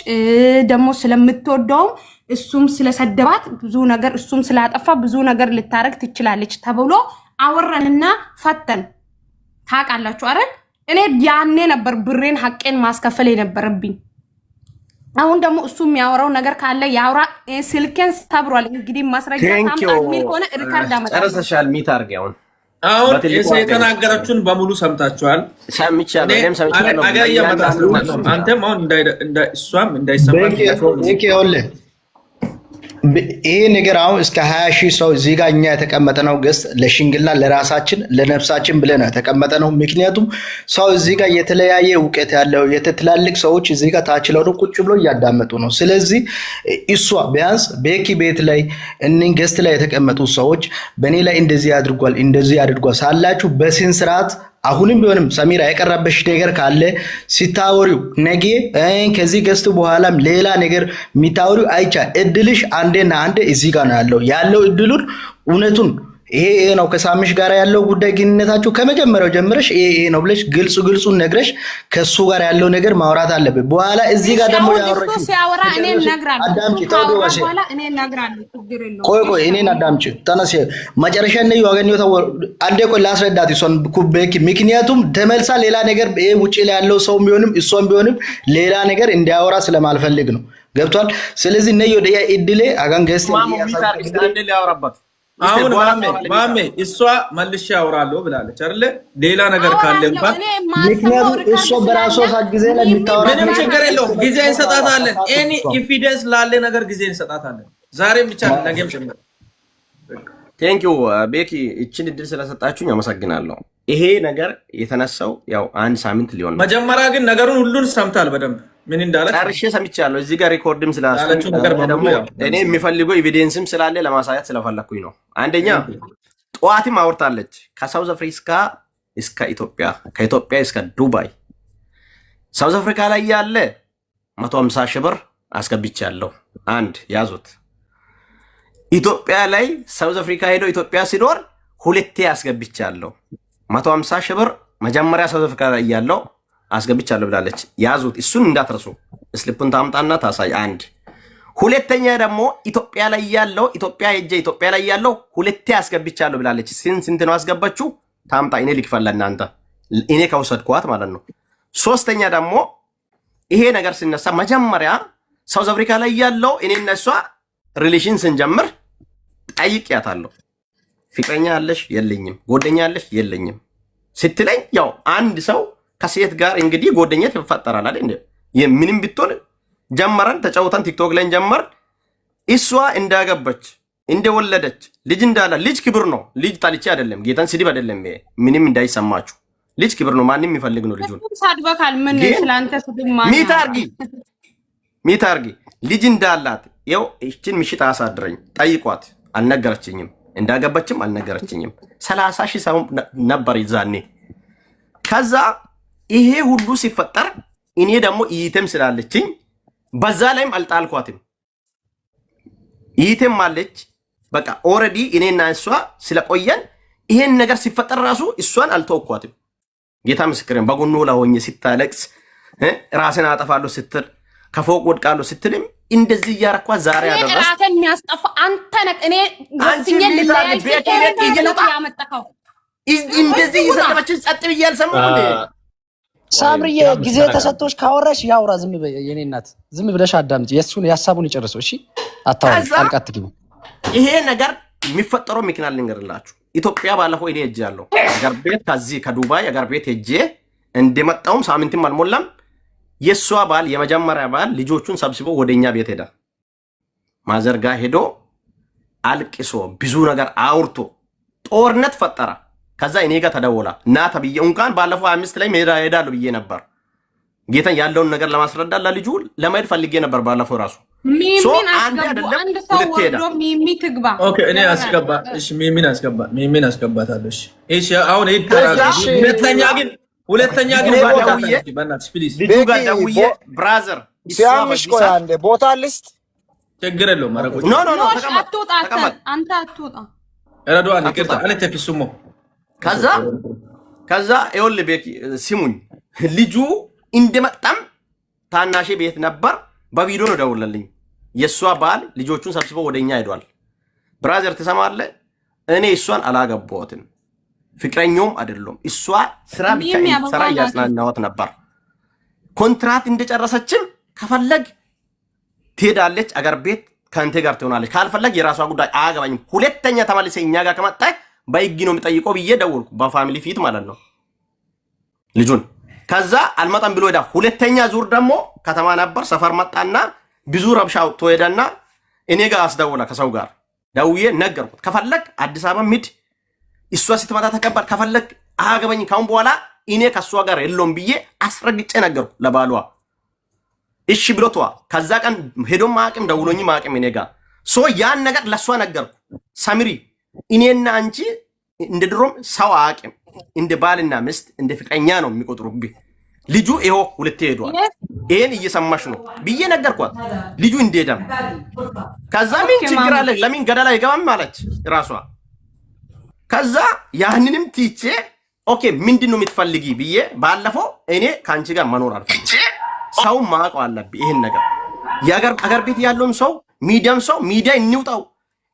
ደግሞ ስለምትወደው እሱም ስለሰደባት ብዙ ነገር እሱም ስላጠፋ ብዙ ነገር ልታረግ ትችላለች ተብሎ አወራንና ፈተን ታውቃላችሁ አይደል? እኔ ያኔ ነበር ብሬን ሐቄን ማስከፈል የነበረብኝ። አሁን ደግሞ እሱ የሚያወራው ነገር ካለ ያውራ። ስልኬን ሰብሯል እንግዲህ ማስረጃ ታምጣ የሚል ሆነ ሪካርድ አመጣ። ጨረሰሻል? ሚታርግ አሁን የተናገራችሁን በሙሉ ሰምታችኋል። ሰምቻለሁ። እኔም ሰምቻለሁ። አንተም አሁን እሷም እንዳይሰማ ይሄ ነገር አሁን እስከ 20 ሺህ ሰው እዚህ ጋር እኛ የተቀመጠ ነው ገስት ለሽንግልና ለራሳችን ለነፍሳችን ብለን የተቀመጠ ነው። ምክንያቱም ሰው እዚህ ጋር የተለያየ እውቀት ያለው ትላልቅ ሰዎች እዚህ ጋር ታችለው ነው ቁጭ ብሎ እያዳመጡ ነው። ስለዚህ እሷ ቢያንስ ቤኪ ቤት ላይ እነን ገስት ላይ የተቀመጡ ሰዎች በእኔ ላይ እንደዚህ አድርጓል ሳላችሁ በስነ ስርዓት አሁንም ቢሆንም ሰሚራ የቀረበሽ ነገር ካለ ሲታወሪው ነገ ከዚህ ገስት በኋላም ሌላ ነገር ሚታወሪው አይቻ እድልሽ አንዴና አንዴ እዚህ ጋር ነው ያለው እድሉን እውነቱን ይሄ ነው ከሳምሽ ጋር ያለው ጉዳይ ግንኙነታችሁ ከመጀመሪያው ጀምረሽ ይሄ ነው ብለሽ ግልጹን ነግረሽ ከሱ ጋር ያለው ነገር ማውራት አለበት። በኋላ እዚህ ጋር ደግሞ ያወራችሁ ሲያወራ እኔ ነግራለሁ። አዳምጪ ታውቂዋለሽ። በኋላ እኔ ነግራለሁ። ችግር የለውም። ቆይ እኔን አዳምጪ። ተነስ መጨረሻ ነው ያገኘው አንዴ ቆይ ላስረዳት እሷን ኩቤክ ምክንያቱም ተመልሳ ሌላ ነገር ውጪ ላይ ያለው ሰው ቢሆንም እሷም ቢሆንም ሌላ ነገር እንዲያወራ ስለማልፈልግ ነው። ገብቷል? ስለዚህ ነይ ወደ እድሌ አጋንገስ ያወራባት አሁን ማሜ እሷ መልሼ አወራለሁ ብላለች አይደለ? ሌላ ነገር ካለ እንኳን ምክንያቱም እሷ በራሷ ጊዜ ላይ የምታወራ ምንም ችግር የለውም። ጊዜ እንሰጣታለን። ኤኒ ኢንፊደንስ ላለ ነገር ጊዜ እንሰጣታለን። ዛሬም ብቻ ነገም ጭምር። ቴንኪው ቤኪ እችን እድል ስለሰጣችሁኝ አመሰግናለሁ። ይሄ ነገር የተነሳው ያው አንድ ሳምንት ሊሆን ነው። መጀመሪያ ግን ነገሩን ሁሉን ሰምታል በደንብ ምን እንዳለ ጨርሼ ሰምቻለሁ። እዚህ ጋር ሪኮርድም ስላስቀመጥኩ ነገር ደግሞ እኔ የሚፈልገው ኤቪደንስም ስላለ ለማሳየት ስለፈለኩኝ ነው። አንደኛ ጠዋትም አውርታለች ከሳውዝ አፍሪካ እስከ ኢትዮጵያ ከኢትዮጵያ እስከ ዱባይ ሳውዝ አፍሪካ ላይ ያለ 150 ሺህ ብር አስገብቻለሁ። አንድ ያዙት። ኢትዮጵያ ላይ ሳውዝ አፍሪካ ሄዶ ኢትዮጵያ ሲኖር ሁለቴ አስገብቻለሁ። 150 ሺህ ብር መጀመሪያ ሳውዝ አፍሪካ ላይ ያለው አስገብቻለሁ ብላለች። ያዙት። እሱን እንዳትረሱ። ስሊፑን ታምጣና ታሳይ። አንድ ሁለተኛ ደግሞ ኢትዮጵያ ላይ ያለው ኢትዮጵያ ላይ ያለው ሁለቴ አስገብቻለሁ ብላለች። ስንት ነው አስገባችሁ? ታምጣ። እኔ ልክፈል ለእናንተ እኔ ከወሰድኳት ማለት ነው። ሶስተኛ ደግሞ ይሄ ነገር ሲነሳ መጀመሪያ ሳውዝ አፍሪካ ላይ ያለው እኔና እሷ ሪሌሽን ስንጀምር ጠይቄያታለሁ። ፍቅረኛ አለሽ? የለኝም። ጓደኛ አለሽ? የለኝም ስትለኝ ያው አንድ ሰው ከሴት ጋር እንግዲህ ጓደኛት ይፈጠራል አይደል እንዴ? ምንም ብትሆን ጀመረን ተጫውተን ቲክቶክ ላይ ጀመር። እሷ እንዳገበች እንደወለደች ልጅ እንዳለ ልጅ ክብር ነው። ልጅ ታልቼ አይደለም፣ ጌታን ስድብ አይደለም። ምንም እንዳይሰማችሁ ልጅ ክብር ነው። ማንም የሚፈልግ ነው ልጁን። ሳድበካል ምን ስላንተ ስድብ ማን ሚታርጊ ልጅ እንዳላት ይኸው እቺን ምሽት አሳድረኝ ጠይቋት። አልነገረችኝም፣ እንዳገበችም አልነገረችኝም። 30 ሺህ ሰው ነበር ይዛኔ። ከዛ ይሄ ሁሉ ሲፈጠር እኔ ደግሞ ይተም ስላለችኝ በዛ ላይም አልጣልኳትም። ይተም ማለች በቃ ኦሬዲ እኔና እሷ ስለቆየን ይሄን ነገር ሲፈጠር ራሱ እሷን አልተወኳትም። ጌታ ምስክሬን በጎኑ ላይ ሆኜ ሲታለቅስ ራስን አጠፋለሁ ስትል ከፎቅ ወድቃለሁ ስትልም እንደዚህ እያረኳት ዛሬ ያደረስ ራስን የሚያስጠፋ አንተ ነህ። እኔ ወስኜ ልለያይ ያመጣኸው እንደዚህ እየሰደበችን ጸጥ ብዬ አልሰማሁም እንዴ? ሳምሪዬ ጊዜ ተሰጥቶሽ ካወራሽ ያውራ። ዝም በይ የኔ እናት፣ ዝም ብለሽ አዳምጪ። የሱን ያሳቡን ይጨርሰው። እሺ አታውሪ፣ ጣልቃ አትግቢ። ይሄ ነገር የሚፈጠረው ምክንያት ልንገርላችሁ። ኢትዮጵያ ባለፈው እኔ ሄጃለሁ አገር ቤት፣ ከዚህ ከዱባይ አገር ቤት ሄጄ እንደመጣሁም ሳምንትም አልሞላም የሷ ባል የመጀመሪያ ባል ልጆቹን ሰብስቦ ወደኛ ቤት ሄዳ ማዘርጋ ሄዶ አልቅሶ ብዙ ነገር አውርቶ ጦርነት ፈጠራ። ከዛ እኔ ጋር ተደወላ እና ተብዬ እንኳን ባለፈው 5 ላይ ሄዳለሁ ብዬ ነበር፣ ጌታን ያለውን ነገር ለማስረዳት ለልጁ ለማየት ፈልጌ ነበር ባለፈው ራሱ ሚሚን አስገቡ። አንድ ሰው ወርዶ ሚሚ ትግባ። ኦኬ እኔ አስገባ። እሺ ሚሚን አስገባ። ሚሚን አስገባታለሁ። እሺ አሁን ይተራራሽ። ሁለተኛ ግን በእናትሽ ፕሊዝ ልጁ ጋር ደውዬ ብራዘር ሲያምሽ ቆይ አንዴ ቦታ ልስጥ። ችግር የለውም። ማረቆች ኖ ተቀመጥ። አንተ አትወጣ። ረዷን ይቅርታ እኔ ተፍሱሞ ከዛ ይኸውልህ ቤኪ ሲሙኝ ልጁ እንደመጣም ታናሼ ቤት ነበር። በቪዲዮ ነው ደውለልኝ። የሷ ባል ልጆቹን ሰብስበው ወደኛ ሄዷል። ብራዘር ትሰማለህ? እኔ እሷን አላገባሁትም፣ ፍቅረኛውም አይደለም። እሷ ስራ ብቻ ሰራ እያጽናናሁት ነበር። ኮንትራት እንደጨረሰችም ከፈለግ ትሄዳለች አገር ቤት ከአንተ ጋር ትሆናለች፣ ካልፈለግ የራሷ ጉዳይ አያገባኝም። ሁለተኛ ተመልሰ እኛ ጋር ከመጣህ በህግ ነው የሚጠይቀው ብዬ ደወልኩ፣ በፋሚሊ ፊት ማለት ነው ልጁን። ከዛ አልመጣም ብሎ ሄዳ። ሁለተኛ ዙር ደግሞ ከተማ ነበር ሰፈር መጣና ብዙ ረብሻ አውጥቶ ሄዳና እኔ ጋር አስደውላ ከሰው ጋር ደውዬ ነገርኩት። ከፈለግ አዲስ አበባ ሚድ እሷ ስትመጣ ተቀበል፣ ከፈለግ አያገባኝም፣ ካሁን በኋላ እኔ ከሷ ጋር የለውም ብዬ አስረግጬ ነገርኩ ለባሏ። እሺ ብሎቷ። ከዛ ቀን ሄዶም ማቅም ደውሎኝ ማቅም እኔ ጋር ያን ነገር ለሷ ነገርኩ። ሰምሪ እኔና አንቺ እንደ ድሮም ሰው አቅም እንደ ባልና ሚስት እንደ ፍቅረኛ ነው የሚቆጥሩብህ። ልጁ ይኸው ሁለቴ ሄዷል፣ ይሄን እየሰማሽ ነው ብዬ ነገርኳት። ልጁ እንደደም ከዛ ምን ችግር አለ ለምን ገደላ ይገባም ማለች ራሷ። ከዛ ያንንም ትቼ ኦኬ ምንድነው የምትፈልጊ ብዬ ባለፈው እኔ ካንቺ ጋር መኖር አልፈልግም፣ ሰው ማቀው አለብኝ ይሄን ነገር አገር ቤት ያለውን ሰው ሚዲያ እንውጣው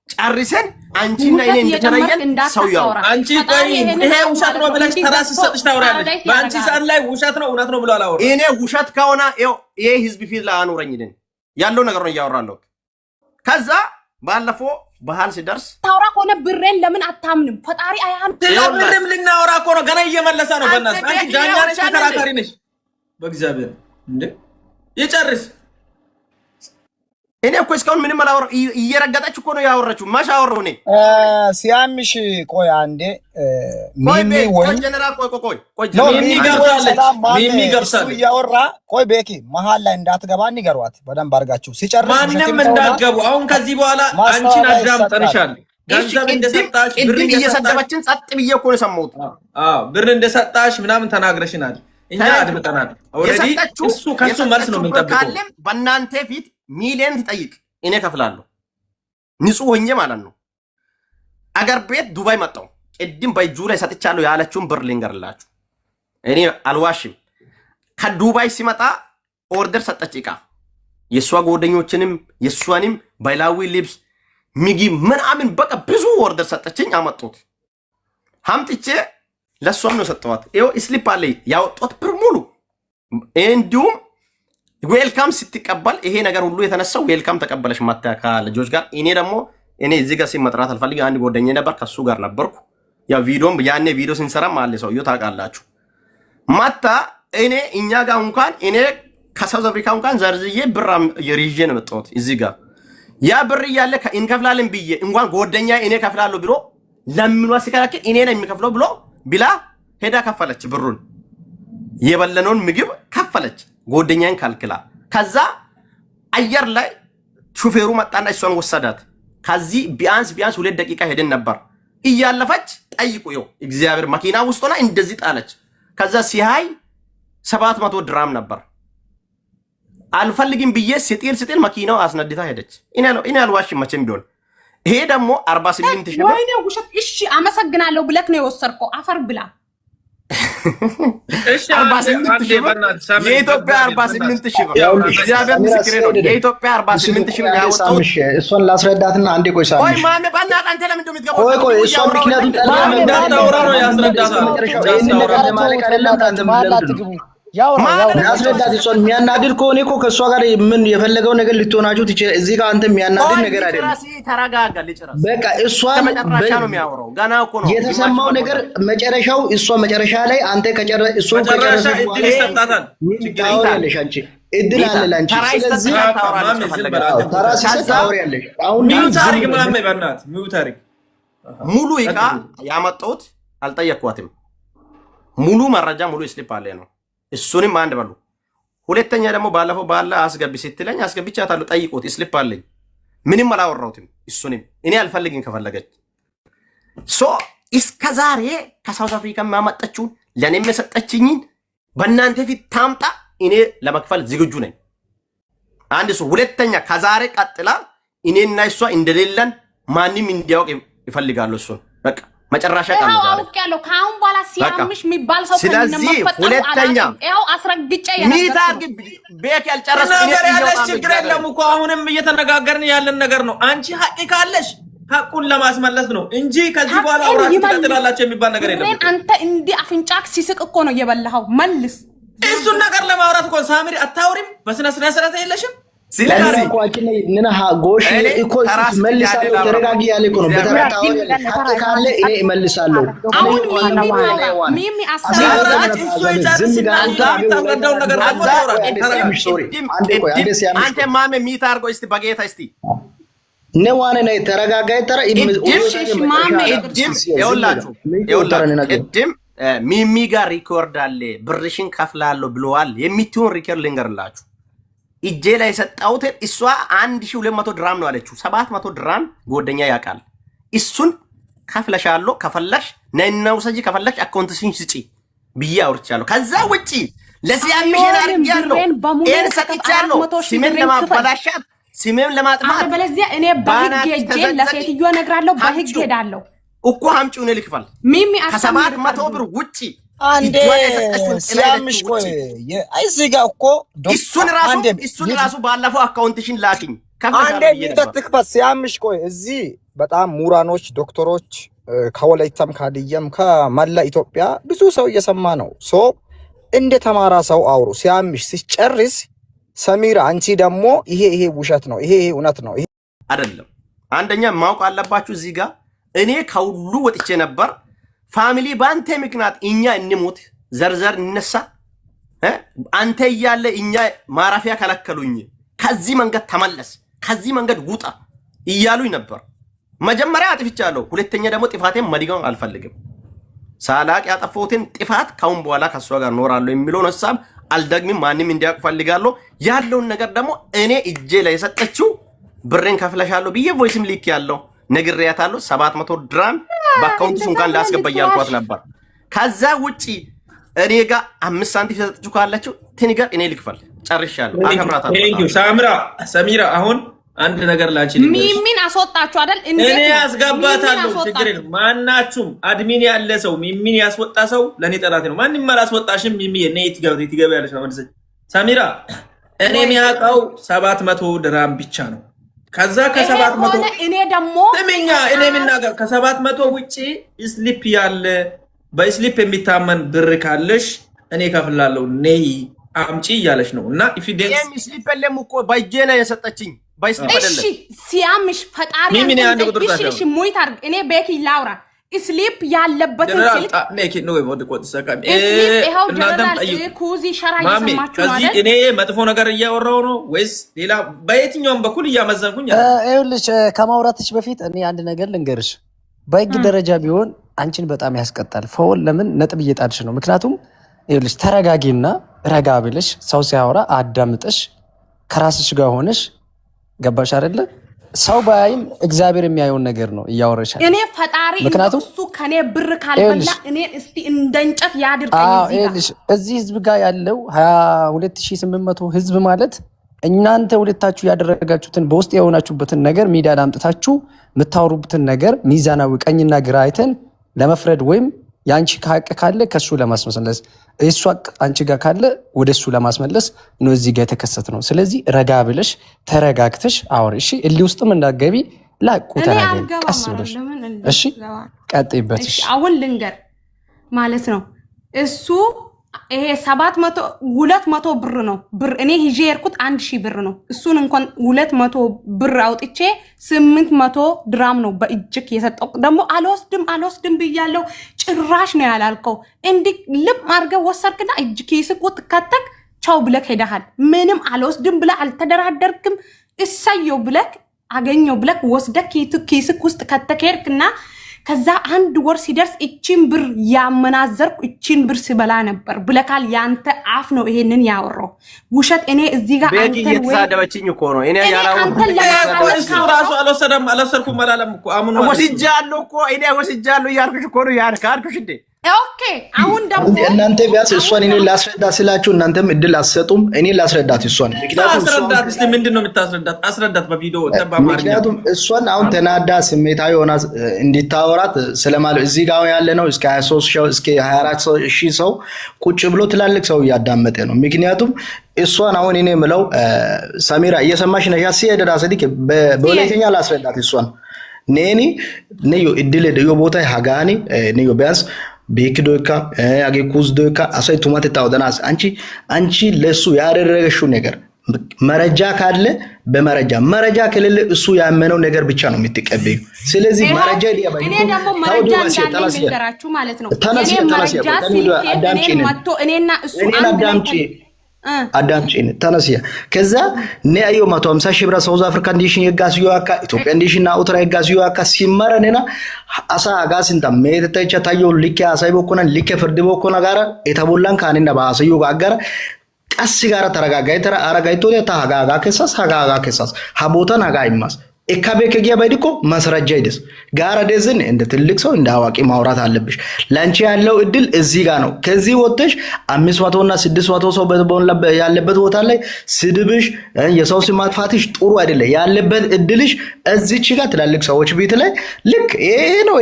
ጨርሰን አንቺና እኔ እንደተለየን ሰው ያው አንቺ ቆይ ይሄ ውሸት ነው ብለሽ ተራስ ሰጥሽ ታወራለሽ። በአንቺ ሰዓት ላይ ውሸት ነው እውነት ነው ብሎ አላወራ። እኔ ውሸት ከሆነ ይሄ ህዝብ ፊት ላይ አኖረኝ ደን ያለው ነገር ነው እያወራለሁ። ከዛ ባለፈው ባህል ሲደርስ ታውራ ከሆነ ብሬን ለምን አታምንም? ፈጣሪ አያን ለምንም ልናወራ እኮ ነው ገና እየመለሰ ነው። በእናትህ አንቺ ዳኛ ነሽ፣ ተከራካሪ ነሽ። በእግዚአብሔር እንዴ ይጨርስ። እኔ እኮ እስካሁን ምንም አላወራሁም። እየረገጠች እኮ ነው ያወራችው። ማሽ አወራሁ እኔ ሲያምሽ ቆይ አንዴ ሚሚ ወይ ጀነራል ቆይ ሚሚ ገብታለች። ሚሚ ገብታለች እያወራ ቆይ ቤኪ መሀል ላይ እንዳትገባ ንገሯት በደንብ አድርጋችሁ ሲጨርስ ማንንም እንዳትገቡ። አሁን ከዚህ በኋላ አንቺን አዳምጠንሻል። ገንዘብ እንደሰጣሽ ብር እየሰጠበችን ጸጥ ብዬ እኮ ነው የሰማሁት። ብር እንደሰጣሽ ምናምን ተናግረሽናል። እኛ አድምጠናል። ኦሬዲ እሱ ከሱ መልስ ነው የምንጠብቀው። በእናንተ ፊት ሚሊየን ትጠይቅ እኔ ከፍላለሁ፣ ንጹህ ሆኜ ማለት ነው። አገር ቤት ዱባይ መጣሁ። ቅድም በእጁ ላይ ሰጥቻለሁ ያለችውን ብር ልንገርላችሁ፣ እኔ አልዋሽም። ከዱባይ ሲመጣ ኦርደር ሰጠች እቃ፣ የእሷ ጓደኞችንም የእሷንም ባይላዊ ልብስ ምግብ ምናምን በቃ ብዙ ኦርደር ሰጠችኝ። አመጡት ሀምጥቼ ለእሷም ነው ሰጠዋት። ይኸው ስሊፕ አለ ያወጣት ብር ሙሉ። እንዲሁም ዌልካም ስትቀበል ይሄ ነገር ሁሉ የተነሳው ዌልካም ተቀበለሽ ማታ ከልጆች ጋር። እኔ ደግሞ እዚህ ጋር ሲመጥራት አልፈልግ። አንድ ጓደኛዬ ነበር ከሱ ጋር ነበርኩ። ያ ቪዲዮም ያኔ ቪዲዮ ሲንሰራም አለ ሰውዬው ታውቃላችሁ። ማታ እኛ ጋር እንኳን እኔ ከሳውዝ አፍሪካ እንኳን ዘርዝዬ ብር ይዤ ነው የመጣሁት እዚህ ጋር። ያ ብር እያለ እንከፍላለን ብዬ እንኳን ጓደኛዬ እኔ ከፍላለሁ ብሎ ለምኗ ሲከራከር እኔ ነኝ የሚከፍለው ብሎ ቢላ ሄዳ ከፈለች። ብሩን የበለነውን ምግብ ከፈለች ጓደኛዬን ካልክላ። ከዛ አየር ላይ ሹፌሩ መጣና እሷን ወሰዳት። ከዚህ ቢያንስ 2 ደቂቃ ሄደን ነበር። እያለፈች ጠይቁ ይው እግዚአብሔር መኪና ውስጥ ሆና እንደዚህ ጣለች። ከዛ ሲያይ 700 ድራም ነበር። አልፈልግም ብዬ ስጥል መኪናው አስነድታ ሄደች። እኔ አልዋሽም መቼም ቢሆን። ይሄ ደግሞ 48,000 ብር። ወይኔ ውሸት። እሺ አመሰግናለሁ ብለክ ነው የወሰድከው። አፈር ብላ። እሺ 48,000 ብር የኢትዮጵያ 48,000 ብር። እግዚአብሔር ምስክሬ ነው። የኢትዮጵያ 48,000 ብር ያወጣው እሷን ላስረዳትና አንዴ ቆይ ሳምሽ ቆይ ማሜ ባናት አንተ ለምን እንደምትገባው ቆይ እሷ ምክንያቱም እንዳታወራ ነው ያስረዳታል። ያስረዳት። እሷን የሚያናድድ ከሆነ እኮ ከእሷ ጋር ምን የፈለገው ነገር ልትሆናችሁ ትችላል። እዚህ ጋር አንተ የሚያናድድ ነገር አይደለም። ተረጋጋ። ልጨርስ በቃ እሷን መጨረሻ ነው የሚያወራው። ገና እኮ ነው የተሰማው ነገር መጨረሻው። እሷ መጨረሻ ላይ አንተ እሱ ከጨረሰ እድል ይሰጣታል። ታወሪያለሽ አንቺ እድል አለ ላንቺ። ስለዚህ ተራ ሲሰጥ ታወሪያለሽ። አሁን ታሪክ ምናምን በእናት ታሪክ ሙሉ ዕቃ ያመጣሁት አልጠየኳትም። ሙሉ መረጃ ሙሉ ስሊፕ አለ ነው። እሱንም አንድ በሉ ሁለተኛ ደግሞ ባለፈው ባላ አስገቢ ስትለኝ አስገብቻታለሁ። ጠይቁት። ስሊፕ አለኝ። ምንም አላወራሁትም። እሱንም እኔ አልፈልግም። ከፈለገች ሶ እስከ ዛሬ ከሳውዝ አፍሪካ ማመጣችሁን ለኔም የሰጠችኝን በእናንተ ፊት ታምጣ። እኔ ለመክፈል ዝግጁ ነኝ። አንድ ሰው ሁለተኛ ከዛሬ ቀጥላ እኔና እሷ እንደሌለን ማንም እንዲያውቅ ይፈልጋሉ። እሱን በቃ መጨረሻ ቀን ነው ያለው። ካሁን በኋላ ሲያምሽ የሚባል ሰው ስለዚህ ሁለተኛ ያው አስረግጬ ሚታርግ ቤክ ያልጨረስኩ ነገር ያለሽ ችግር የለም እኮ አሁንም እየተነጋገርን ያለን ነገር ነው። አንቺ ሀቅ ካለሽ ሀቁን ለማስመለስ ነው እንጂ ከዚህ በኋላ አውራችሁ ትቀጥላላችሁ የሚባል ነገር የለም። አንተ እንዲህ አፍንጫክ ሲስቅ እኮ ነው የበላኸው። መልስ እሱን ነገር ለማውራት እኮ ሳምሪ አታውሪም። በስነ ስርዓት የለሽም። ስለዚህ ቋጭኔ ንና ጎሽ እኮ መልሳለሁ። ተረጋጊ ያለ እኮ ነው። በተረጋጊ ሀቅ ካለ እኔ እመልሳለሁ። አሁን ሚሚ አሳራጭ እሱ ይጨርስና ታውራው ነገር አንተ ማሜ ሚታርጎ እስቲ በጌታ እስቲ ነዋነ ነው ተረጋጋ። ተራ ቅድም ሚሚ ጋር ሪኮርድ አለ። ብርሽን ከፍላለሁ ብለዋል። የሚትሆን ሪከርድ ልንገርላችሁ። እጄ ላይ ሰጣውት እሷ 1200 ድራም ነው አለችው። 700 ድራም ጎደኛ ያውቃል። እሱን ከፍለሻለሁ፣ ከፈለሽ ነይና ውሰጂ፣ ከፈለሽ አካውንትሽን ስጪ ብዬ አውርቻለሁ። ከዛ ውጪ ለሲያምሽ ያርጋለሁ ኤር ሰጥቻለሁ። ሲሜን ለማበላሻት ሲሜን ለማጥፋት በለዚያ እኔ በህግ ሄጄ ለሴትዮ እነግራለሁ። በህግ ሄዳለሁ እኮ አምጪው ነው ልክፈል ሚሚ ከ700 ብር ውጪ አንዴ ሲያምሽ ቆይ እዚህ ጋር እኮ እሱን ራሱ ባለፈው አካውንትሽን ላኪኝ አንዴ ይተትክፈት ሲያምሽ ቆይ እዚህ በጣም ሙራኖች ዶክተሮች ከወላይታም ካድየም ከመላ ኢትዮጵያ ብዙ ሰው እየሰማ ነው። ሶ እንደ ተማራ ሰው አውሩ። ሲያምሽ ሲጨርስ ሰሚራ አንቺ ደግሞ ይሄ ውሸት ነው፣ ይሄ እውነት ነው፣ ይሄ አይደለም። አንደኛ ማውቅ አለባችሁ እዚህ ጋር እኔ ከሁሉ ወጥቼ ነበር። ፋሚሊ ባንተ ምክንያት እኛ እንሞት ዘርዘር እንነሳ አንተ እያለ እኛ ማራፊያ ከለከሉኝ። ከዚህ መንገድ ተመለስ፣ ከዚህ መንገድ ውጣ እያሉኝ ነበር። መጀመሪያ አጥፍቻለሁ። ሁለተኛ ደግሞ ጥፋቴን መድገም አልፈልግም። ሳላቅ ያጠፋሁትን ጥፋት ካሁን በኋላ ከሷ ጋር ኖራለሁ የሚለውን ሐሳብ አልደግምም። ማንም እንዲያውቅ ፈልጋለሁ። ያለውን ነገር ደግሞ እኔ እጄ ላይ የሰጠችው ብሬን ከፍለሻለሁ ብዬ ቮይስም ሊክ ያለው ነግሬያታለሁ። 700 ድራም በአካውንትሽ እንኳን ላስገባ ያልኳት ነበር። ከዛ ውጪ እኔ ጋር 5 ሳንቲም ተሰጥቹ ካላችሁ ትንገር እኔ ልክፈል። ጨርሻለሁ። አከብራታለሁ። ቴንክ ዩ ሰሚራ አሁን አንድ ነገር ላንቺ ሚሚን አስወጣችሁ አይደል? እኔ ያስገባታለሁ። ችግር የለም። ማናችሁም አድሚን ያለ ሰው ሚሚን ያስወጣ ሰው ለኔ ጠላት ነው። ማንንም አላስወጣሽም። ሚሚ እኔ ትገቢያለሽ ነው ማለት ሰሚራ። እኔ የሚያውቀው 700 ድራም ብቻ ነው። ከዛ ከ700 እኔ ደግሞ ስሚኛ፣ እኔ የምናገር ከ700 ውጪ ስሊፕ ያለ በስሊፕ የሚታመን ብር ካለሽ እኔ ከፍላለሁ። ነይ አምጪ እያለሽ ነው። እና ኢፊደንስ ስሊፕ የለም እኮ በእጄ ነው የሰጠችኝ። እሺ ሲያምሽ ፈጣሪ እሺ ሙይት አድርግ። እኔ ቤኪ ላውራ ስሊፕ ያለበትን ስሊፕ ኩዚ ሸራ እየሰማችሁ ነው አይደል? እኔ መጥፎ ነገር እያወራው ነው ወይስ ሌላ በየትኛውም በኩል እያመዘንኩኝ? ይኸውልሽ ከማውራትሽ በፊት እኔ አንድ ነገር ልንገርሽ። በህግ ደረጃ ቢሆን አንቺን በጣም ያስቀጣል። ፈውል ለምን ነጥብ እየጣልሽ ነው? ምክንያቱም ይኸውልሽ ተረጋጊና ረጋ ብለሽ ሰው ሲያወራ አዳምጠሽ ከራስሽ ጋር ሆነሽ ገባሽ አይደለ? ሰው ባይም እግዚአብሔር የሚያየውን ነገር ነው እያወራሻል። እኔ ፈጣሪ እሱ ከኔ ብር ካልበላ እኔ እስቲ እንደንጨት ያድርገኝ። እዚህ ህዝብ ጋር ያለው 22800 ህዝብ ማለት እናንተ ሁለታችሁ ያደረጋችሁትን በውስጥ የሆናችሁበትን ነገር ሚዲያ ላምጥታችሁ የምታወሩበትን ነገር ሚዛናዊ ቀኝና ግራ አይተን ለመፍረድ ወይም የአንቺ ሀቅ ካለ ከሱ ለማስመለስ እሱ አንቺ ጋር ካለ ወደ እሱ ለማስመለስ ነው እዚህ ጋር የተከሰተ ነው። ስለዚህ ረጋ ብለሽ ተረጋግተሽ አውሪ። እሺ እሊ ውስጥም እንዳትገቢ ላቁ ተናገሪ፣ ቀስ ብለሽ እሺ። ቀጥይበት። እሺ አሁን ልንገር ማለት ነው እሱ ይሄ 200 ብር ነው ብር እኔ ይዤ የርኩት 1000 ብር ነው። እሱን እንኳን 200 ብር አውጥቼ 800 ድራም ነው በእጅክ የሰጠው። ደግሞ አልወስድም ብያለሁ። ጭራሽ ነው ያላልከው። እንዲ ልብ አድርገህ ወሰድክና እጅ ኪስክ ውስጥ ከተክ ቻው ብለክ ሄደሃል። ምንም አልወስድም ብለህ አልተደራደርክም። እሰየው ብለክ አገኘው ብለክ ወስደክ ኪስክ ውስጥ ከተክ ሄድክና ከዛ አንድ ወር ሲደርስ እቺን ብር ያመናዘርኩ እቺን ብር ሲበላ ነበር ብለካል። ያንተ አፍ ነው ይሄንን ያወራው ውሸት። እኔ እዚህ ጋር አንተ ወይ የተሳደበችኝ እኮ ነው። እኔ ያላው እሱ ራሱ አልወሰድኩም አላለም እኮ አምኑ ወስጃለሁ እኮ እኔ ወስጃለሁ ያልኩሽ እኮ ነው ያልካልኩሽ እንዴ። ኦኬ አሁን ደግሞ እናንተ ቢያንስ እሷን እኔ ላስረዳ ስላችሁ እናንተም እድል አትሰጡም። እኔ ላስረዳት እሷን አስረዳት። እስቲ ምንድነው የምታስረዳት? አስረዳት በቪዲዮ ተባማርኛ። ምክንያቱም እሷን አሁን ተናዳ ስሜታዊ ሆና እንዲታወራት ስለማለት እዚህ ጋር ያለ ነው እስከ 23 ሺህ እስከ 24 ሺህ ሰው ቁጭ ብሎ ትላልቅ ሰው እያዳመጠ ነው። ምክንያቱም እሷን አሁን እኔ የምለው ሰሚራ እየሰማሽ ነሽ? ያሲየደዳ ሰዲክ በሁለተኛ ላስረዳት እሷን ነኒ ነዮ እድል ደዮ ቦታ ሃጋኒ ነዮ ቢያንስ ቤክዶካ አገኩዝዶካ አሳይ ቱማት ታውደናስ አንቺ ለሱ ያደረገሽው ነገር መረጃ ካለ በመረጃ ከሌለ እሱ ያመነው ነገር ብቻ ነው የምትቀበዩ። ስለዚህ መረጃ ዲያባይ እኔ ደግሞ መረጃ እንዳለኝ ልንገራችሁ ማለት ነው። እኔ መረጃ ሲልኬ እኔ መጥቶ እኔና እሱ አዳምጪኝ ተነስያ ከዛ ነአዮ 150 ሺህ ብር ሳውዝ አፍሪካ እንዲሽን የጋስ ዩአካ ኢትዮጵያ እንዲሽን አውትራ የጋስ ዩአካ ሲመረነና አሳ ጋስንታ ሜተተቻ ታዮ ሊከ አሳይ ቦኮና ሊከ ፍርድ ቦኮና ጋራ ኤታቦላን ካንና ባሰዩ ጋራ ቀስ ጋራ ተረጋጋይ ተራ አረጋይቶ ታጋጋ ከሳስ ሀቦታን አጋይማስ ኤካቤ ከጊያ ባይድኮ ማስረጃ ይደስ ጋራ ደዝን እንደ ትልቅ ሰው እንደ አዋቂ ማውራት አለብሽ። ላንቺ ያለው እድል እዚህ ጋር ነው። ከዚህ ወጥተሽ 500 እና 600 ሰው ያለበት ቦታ ላይ ስድብሽ የሰው ስም ማጥፋትሽ ጥሩ አይደለም። ያለበት እድልሽ እዚች ጋር ትላልቅ ሰዎች ቤት ላይ ልክ ይሄ ነው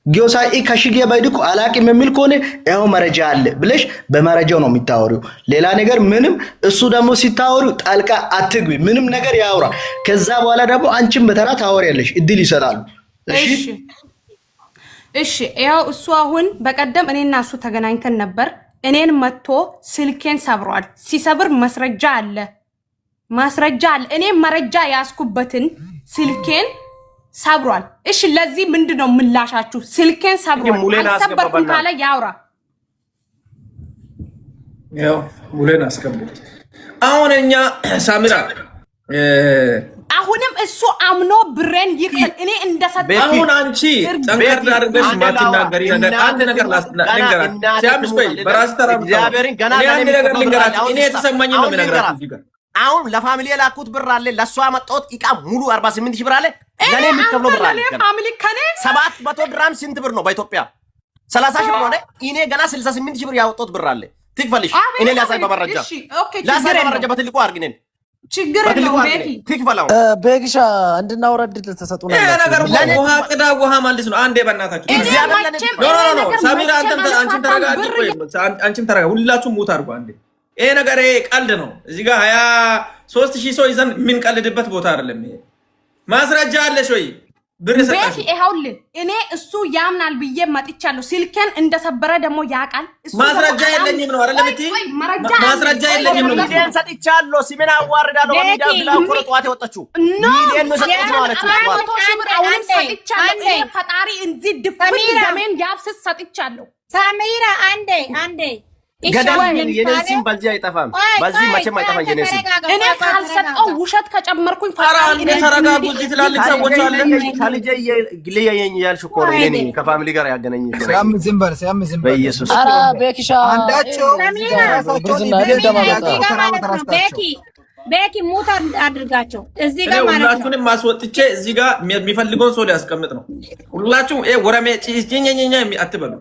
ጊዮሳኢ ከሽጊያ ባይድኮ አላቂም የሚል ከሆነ ያው መረጃ አለ ብለሽ በመረጃው ነው የሚታወሪው። ሌላ ነገር ምንም እሱ ደግሞ ሲታወሪው ጣልቃ አትግቢ። ምንም ነገር ያውራ። ከዛ በኋላ ደግሞ አንቺም በተራ ታወሪያለሽ፣ እድል ይሰጣሉ። እሺ ያው እሱ አሁን በቀደም እኔና እሱ ተገናኝተን ነበር። እኔን መጥቶ ስልኬን ሰብሯል። ሲሰብር ማስረጃ አለ። እኔ መረጃ ያስኩበትን ስልኬን ሰብሯል። እሺ ለዚህ ምንድነው ምላሻችሁ? ስልኬን ሰብሯል አልሰበርኩም ካለ ያውራ። ያው ሙሌን አስቀምጥ። አሁን እኛ ሳሚራ አሁንም እሱ አምኖ ብሬን ይከል እኔ እንደሰጠው አሁን አንቺ ጠንከር አድርገሽ ማትናገሪ ነገር አንድ ነገር ልንገራት ሲያምሽ ቆይ በራስ ተራም እግዚአብሔርን ገና እኔ የተሰማኝ ነው የምነግራችሁ እዚህ ጋር አሁን ለፋሚሊ ላኩት ብር አለ ለሷ መጣሁት ኢቃ ሙሉ 48 ሺህ ብር አለ። ለኔ የምትከፍለው ብር አለ። ፋሚሊ ከኔ 700 ድራም ስንት ብር ነው በኢትዮጵያ? 30 ሺህ ብር ነው። እኔ ገና 68 ሺህ ብር ያወጣሁት ብር አለ። ትክፈልሽ እኔ ላሳይ በመረጃ ላሳይ በመረጃ በትልቁ አርግነን ችግር የለውም። ቤኪ ትክፈላው ቤኪሻ እንድናወረድ ተሰጡና ነገር ውሃ ቅዳ ውሃ ማለት ነው። አንዴ በእናታችሁ ኖ ሳሚራ አንቺም ተረጋጊ። ቆይ አንቺም ተረጋጊ። ሁላችሁም ሙት አድርጉ አንዴ። ይሄ ነገር ቀልድ ነው። እዚህ ጋር 23000 ሰው ይዘን ምን ቀልድበት ቦታ አይደለም። ይሄ ማስረጃ አለሽ ወይ? ብር ሰጣሽ ቤኪ ይኸውልህ እኔ እሱ ያምናል ብዬ መጥቻለሁ። ስልኬን እንደሰበረ ደግሞ ያውቃል። ማስረጃ የለኝም ነው አይደለም እንዴ? ማስረጃ የለኝም ነው። ሚሊየን ሰጥቻለሁ። ሲመና አዋርዳለሁ በሚዲያ ብላ ቆርጧት የወጣችው ሚሊየን ነው ሰጥቻለሁ አለች። አሁን ሰጥቻለሁ። ፈጣሪ እንዚህ ድፍት ደሜን ያፍስስ ሰጥቻለሁ። ሳሚራ አንዴ ገዳም የነሲም በዚህ አይጠፋም። በዚህ መቼም አይጠፋም የነሲም እኔ ካልሰጠው ውሸት ከጨመርኩኝ ፈጣሪ እኔ ተረጋጉ። እዚህ ትላልቅ ሰዎች አለ ከልጄ ግልየኝ ያልሽ እኮ ነው እኔ ከፋሚሊ ጋር ያገናኘኝ ሲያም ዝም በል በኢየሱስ ኧረ ቤኪሻ አንዳቸው ቤኪ ሙት አድርጋቸው እዚህ ጋር ማለት ነው። ሁላችሁንም ማስወጥቼ እዚህ ጋር የሚፈልገውን ሰው ሊያስቀምጥ ነው። ሁላችሁም ወረሜ ጭኝኝኛ አትበሉ።